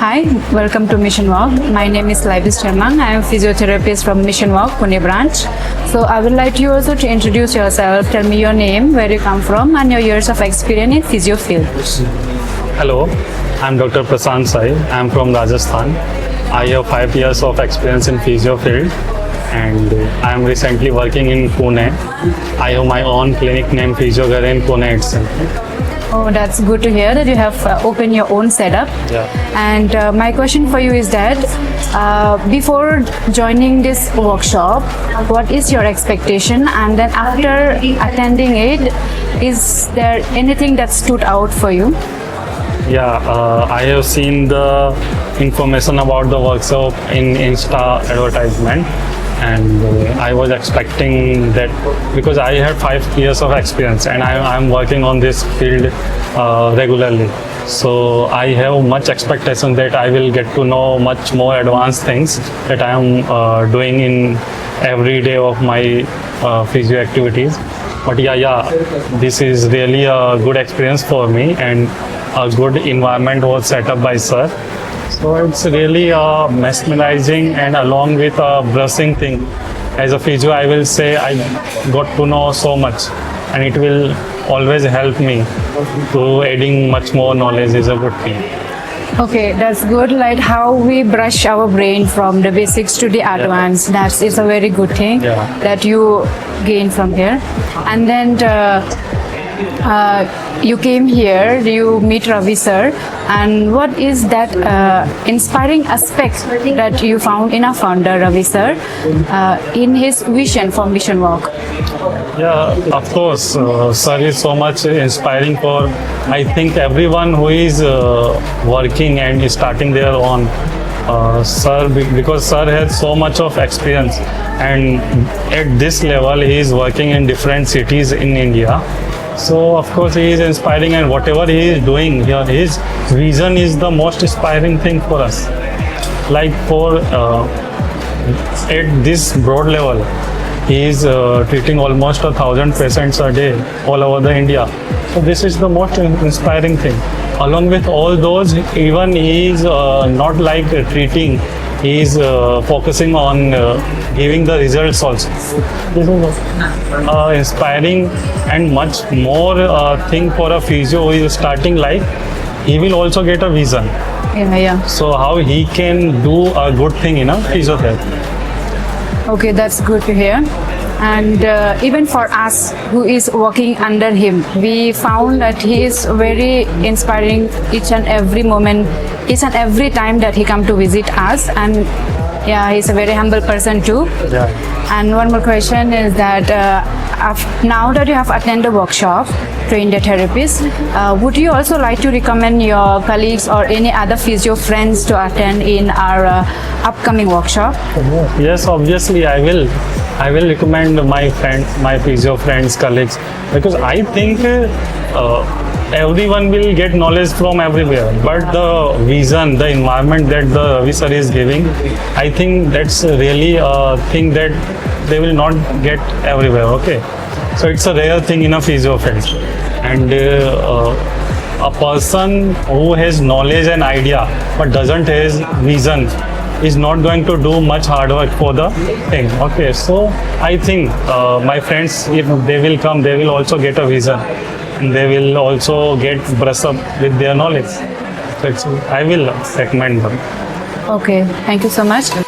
Hi, welcome to Mission Walk. My name is Laibis Sharma. I am physiotherapist from Mission Walk, Pune branch. So I would like you also to introduce yourself. Tell me your name, where you come from, and your years of experience in physio field. Hello, I'm Dr. Prasanth Sai. I'm from Rajasthan. I have 5 years of experience in physio field and I am recently working in Pune. I have my own clinic named Physio in Pune itself. Oh, that's good to hear that you have opened your own setup. Yeah. And my question for you is that before joining this workshop, what is your expectation? And then after attending it, is there anything that stood out for you? Yeah, I have seen the information about the workshop in Insta advertisement and I was expecting that because I had 5 years of experience and I'm working on this field regularly. So I have much expectation that I will get to know much more advanced things that I am doing in every day of my physio activities. But yeah, this is really a good experience for me and a good environment was set up by sir. So it's really mesmerizing and along with a brushing thing. As a physio, I will say I got to know so much and it will always help me to adding much more knowledge is a good thing. Okay, that's good. Like how we brush our brain from the basics to the advanced. That is a very good thing that you gain from here. And then you came here, you meet Ravi sir, and what is that inspiring aspect that you found in our founder Ravi sir in his vision for Mission Walk? Yeah, of course, sir is so much inspiring for I think everyone who is working and is starting their own. Sir, because sir has so much of experience and at this level he is working in different cities in India. So of course he is inspiring and whatever he is doing here, his vision is the most inspiring thing for us. Like for at this broad level, he is treating almost 1,000 patients a day all over the India. So this is the most inspiring thing. Along with all those, even he is not like treating, he is focusing on giving the results also. This is inspiring and much more thing for a physio who is starting life. He will also get a vision. Yeah. So how he can do a good thing in a physiotherapy. Okay, that's good to hear. And even for us who is working under him, we found that he is very inspiring each and every moment, each and every time that he come to visit us. And yeah, he's a very humble person too. Yeah. And one more question is that now that you have attended the workshop, trained a therapist, would you also like to recommend your colleagues or any other physio friends to attend in our upcoming workshop? Yes, obviously I will. I will recommend my friends, my physio friends, colleagues, because I think everyone will get knowledge from everywhere. But the vision, the environment that the Ravi sir is giving, I think that's really a thing that they will not get everywhere. Okay, so it's a rare thing in a physio field, and a person who has knowledge and idea but doesn't have vision is not going to do much hard work for the thing. Okay, so I think my friends, if they will come, they will also get a vision and they will also get brush up with their knowledge. So I will recommend them. Okay, thank you so much.